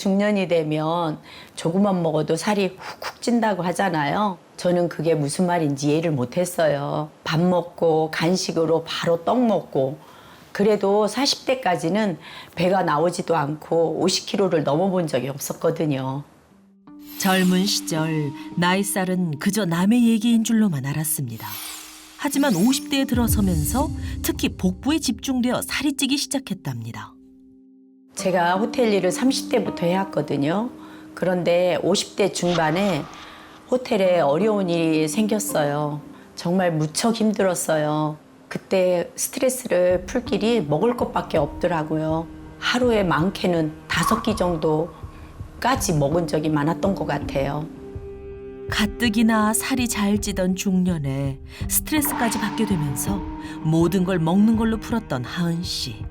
중년이 되면 조금만 먹어도 살이 훅훅 찐다고 하잖아요. 저는 그게 무슨 말인지 이해를 못했어요. 밥 먹고 간식으로 바로 떡 먹고 그래도 40대까지는 배가 나오지도 않고 50kg를 넘어본 적이 없었거든요. 젊은 시절 나이살은 그저 남의 얘기인 줄로만 알았습니다. 하지만 50대에 들어서면서 특히 복부에 집중되어 살이 찌기 시작했답니다. 제가 호텔 일을 30대부터 해왔거든요. 그런데 50대 중반에 호텔에 어려운 일이 생겼어요. 정말 무척 힘들었어요. 그때 스트레스를 풀 길이 먹을 것밖에 없더라고요. 하루에 많게는 5끼 정도까지 먹은 적이 많았던 것 같아요. 가뜩이나 살이 잘 찌던 중년에 스트레스까지 받게 되면서 모든 걸 먹는 걸로 풀었던 하은 씨.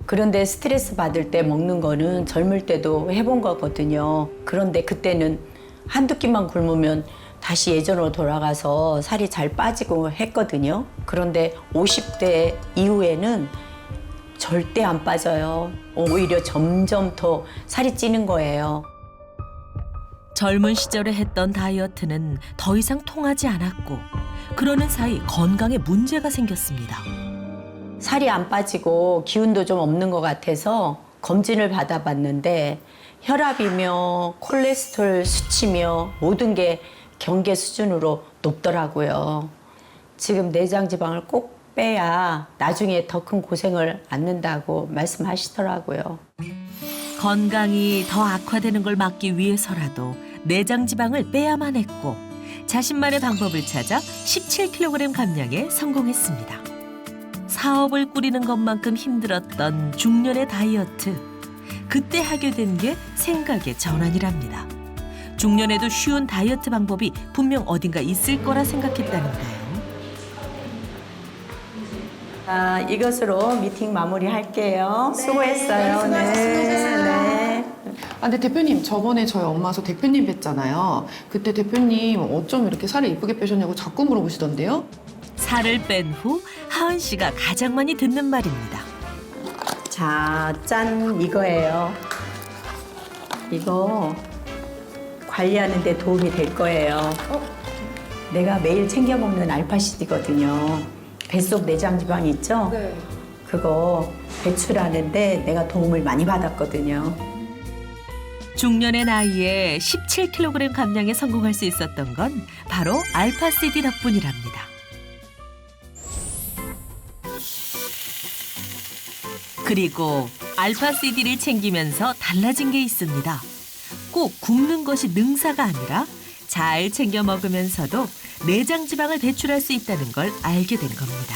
그런데 스트레스 받을 때 먹는 거는 젊을 때도 해본 거거든요. 그런데 그때는 한두 끼만 굶으면 다시 예전으로 돌아가서 살이 잘 빠지고 했거든요. 그런데 50대 이후에는 절대 안 빠져요. 오히려 점점 더 살이 찌는 거예요. 젊은 시절에 했던 다이어트는 더 이상 통하지 않았고 그러는 사이 건강에 문제가 생겼습니다. 살이 안 빠지고 기운도 좀 없는 것 같아서 검진을 받아봤는데 혈압이며 콜레스테롤 수치며 모든 게 경계 수준으로 높더라고요. 지금 내장 지방을 꼭 빼야 나중에 더 큰 고생을 안는다고 말씀하시더라고요. 건강이 더 악화되는 걸 막기 위해서라도 내장 지방을 빼야만 했고 자신만의 방법을 찾아 17kg 감량에 성공했습니다. 사업을 꾸리는 것만큼 힘들었던 중년의 다이어트. 그때 하게 된 게 생각의 전환이랍니다. 중년에도 쉬운 다이어트 방법이 분명 어딘가 있을 거라 생각했다는데요. 이것으로 미팅 마무리할게요. 수고했어요. 네. 아, 근데 대표님 저번에 저희 엄마서 대표님 뵀잖아요. 그때 대표님 어쩜 이렇게 살을 이쁘게 빼셨냐고 자꾸 물어보시던데요. 살을 뺀 후 하은 씨가 가장 많이 듣는 말입니다. 자, 짠 이거예요. 이거 관리하는 데 도움이 될 거예요. 내가 매일 챙겨 먹는 알파시디거든요. 뱃속 내장 지방 있죠? 네. 그거 배출하는데 내가 도움을 많이 받았거든요. 중년의 나이에 17kg 감량에 성공할 수 있었던 건 바로 알파시디 덕분이랍니다. 그리고 알파시디를 챙기면서 달라진 게 있습니다. 꼭 굶는 것이 능사가 아니라 잘 챙겨 먹으면서도 내장 지방을 배출할 수 있다는 걸 알게 된 겁니다.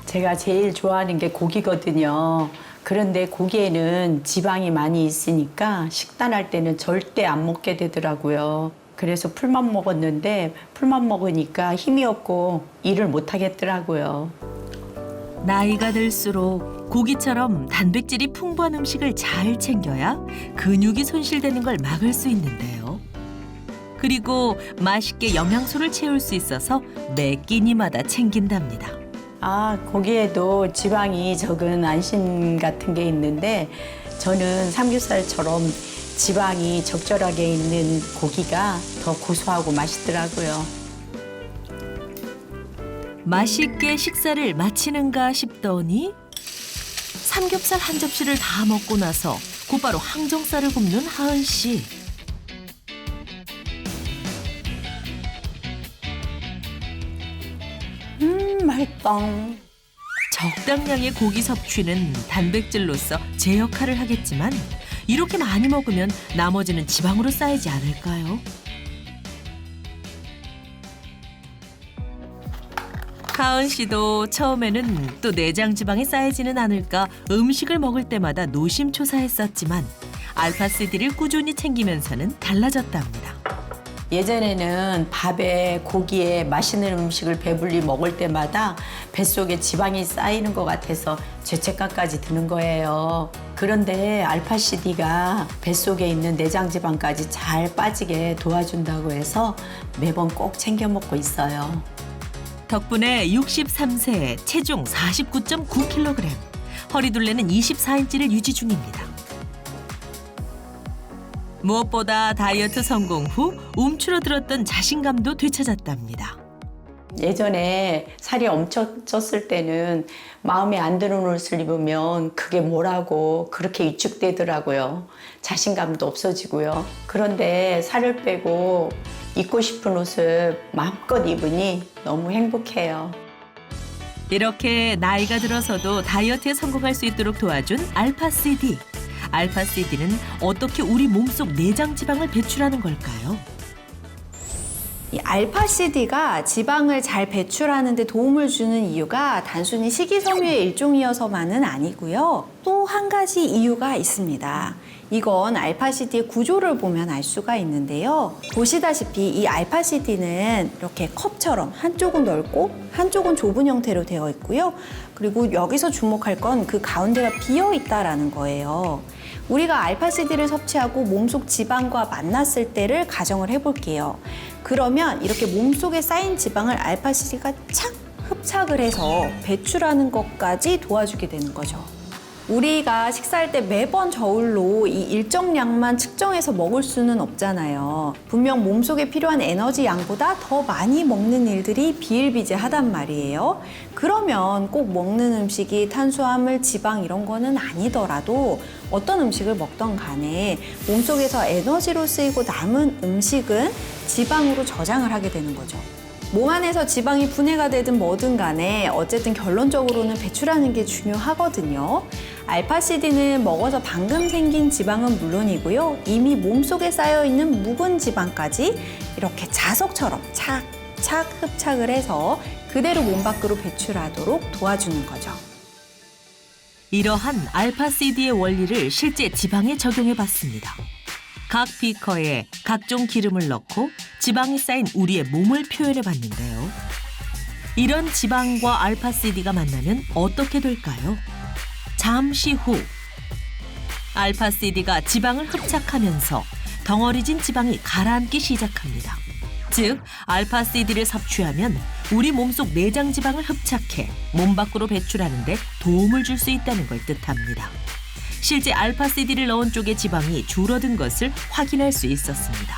제가 제일 좋아하는 게 고기거든요. 그런데 고기에는 지방이 많이 있으니까 식단할 때는 절대 안 먹게 되더라고요. 그래서 풀만 먹었는데 풀만 먹으니까 힘이 없고 일을 못 하겠더라고요. 나이가 들수록 고기처럼 단백질이 풍부한 음식을 잘 챙겨야 근육이 손실되는 걸 막을 수 있는데요. 그리고 맛있게 영양소를 채울 수 있어서 매 끼니마다 챙긴답니다. 고기에도 지방이 적은 안심 같은 게 있는데 저는 삼겹살처럼 지방이 적절하게 있는 고기가 더 고소하고 맛있더라고요. 맛있게 식사를 마치는가 싶더니 삼겹살 한 접시를 다 먹고 나서 곧바로 항정살을 굽는 하은 씨. 맛있다. 적당량의 고기 섭취는 단백질로서 제 역할을 하겠지만 이렇게 많이 먹으면 나머지는 지방으로 쌓이지 않을까요? 하은 씨도 처음에는 또 내장 지방이 쌓이지는 않을까 음식을 먹을 때마다 노심초사했었지만 알파시디를 꾸준히 챙기면서는 달라졌답니다. 예전에는 밥에 고기에 맛있는 음식을 배불리 먹을 때마다 뱃속에 지방이 쌓이는 것 같아서 죄책감까지 드는 거예요. 그런데 알파시디가 뱃속에 있는 내장 지방까지 잘 빠지게 도와준다고 해서 매번 꼭 챙겨 먹고 있어요. 덕분에 63세에 체중 49.9kg, 허리둘레는 24인치를 유지 중입니다. 무엇보다 다이어트 성공 후 움츠러들었던 자신감도 되찾았답니다. 예전에 살이 엄청 쪘을 때는 마음에 안 드는 옷을 입으면 그게 뭐라고 그렇게 위축되더라고요. 자신감도 없어지고요. 그런데 살을 빼고 입고 싶은 옷을 마음껏 입으니 너무 행복해요. 이렇게 나이가 들어서도 다이어트에 성공할 수 있도록 도와준 알파CD. 알파CD는 어떻게 우리 몸속 내장 지방을 배출하는 걸까요? 이 알파CD가 지방을 잘 배출하는 데 도움을 주는 이유가 단순히 식이섬유의 일종이어서만은 아니고요. 또 한 가지 이유가 있습니다. 이건 알파CD의 구조를 보면 알 수가 있는데요. 보시다시피 이 알파CD는 이렇게 컵처럼 한쪽은 넓고 한쪽은 좁은 형태로 되어 있고요. 그리고 여기서 주목할 건 그 가운데가 비어 있다라는 거예요. 우리가 알파CD를 섭취하고 몸속 지방과 만났을 때를 가정을 해볼게요. 그러면 이렇게 몸속에 쌓인 지방을 알파CD가 착 흡착을 해서 배출하는 것까지 도와주게 되는 거죠. 우리가 식사할 때 매번 저울로 이 일정량만 측정해서 먹을 수는 없잖아요. 분명 몸속에 필요한 에너지 양보다 더 많이 먹는 일들이 비일비재하단 말이에요. 그러면 꼭 먹는 음식이 탄수화물, 지방 이런 거는 아니더라도 어떤 음식을 먹던 간에 몸속에서 에너지로 쓰이고 남은 음식은 지방으로 저장을 하게 되는 거죠. 몸 안에서 지방이 분해가 되든 뭐든 간에 어쨌든 결론적으로는 배출하는 게 중요하거든요. 알파CD는 먹어서 방금 생긴 지방은 물론이고요. 이미 몸속에 쌓여있는 묵은 지방까지 이렇게 자석처럼 착착 흡착을 해서 그대로 몸 밖으로 배출하도록 도와주는 거죠. 이러한 알파CD의 원리를 실제 지방에 적용해 봤습니다. 각 비커에 각종 기름을 넣고 지방이 쌓인 우리의 몸을 표현해 봤는데요. 이런 지방과 알파CD가 만나면 어떻게 될까요? 잠시 후 알파CD가 지방을 흡착하면서 덩어리진 지방이 가라앉기 시작합니다. 즉, 알파CD를 섭취하면 우리 몸속 내장 지방을 흡착해 몸 밖으로 배출하는 데 도움을 줄 수 있다는 걸 뜻합니다. 실제 알파CD를 넣은 쪽의 지방이 줄어든 것을 확인할 수 있었습니다.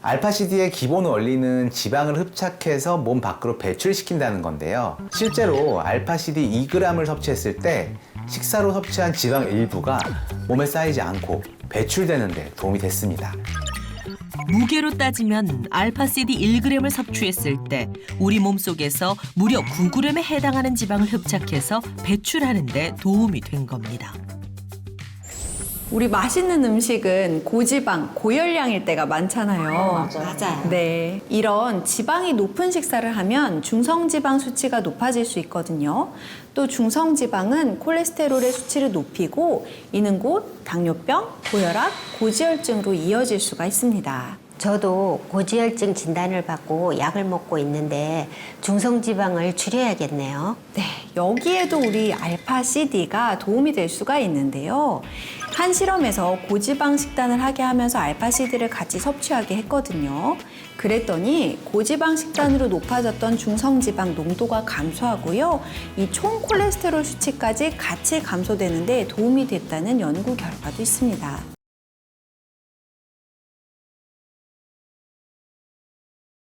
알파CD의 기본 원리는 지방을 흡착해서 몸 밖으로 배출시킨다는 건데요. 실제로 알파CD 2g을 섭취했을 때 식사로 섭취한 지방 일부가 몸에 쌓이지 않고 배출되는 데 도움이 됐습니다. 무게로 따지면 알파CD 1g을 섭취했을 때 우리 몸속에서 무려 9g에 해당하는 지방을 흡착해서 배출하는 데 도움이 된 겁니다. 우리 맛있는 음식은 고지방, 고열량일 때가 많잖아요. 맞아요. 네, 이런 지방이 높은 식사를 하면 중성지방 수치가 높아질 수 있거든요. 또 중성지방은 콜레스테롤의 수치를 높이고 이는 곧 당뇨병, 고혈압, 고지혈증으로 이어질 수가 있습니다. 저도 고지혈증 진단을 받고 약을 먹고 있는데 중성지방을 줄여야겠네요. 네, 여기에도 우리 알파CD가 도움이 될 수가 있는데요. 한 실험에서 고지방 식단을 하게 하면서 알파CD를 같이 섭취하게 했거든요. 그랬더니 고지방 식단으로 높아졌던 중성지방 농도가 감소하고요. 이 총 콜레스테롤 수치까지 같이 감소되는데 도움이 됐다는 연구 결과도 있습니다.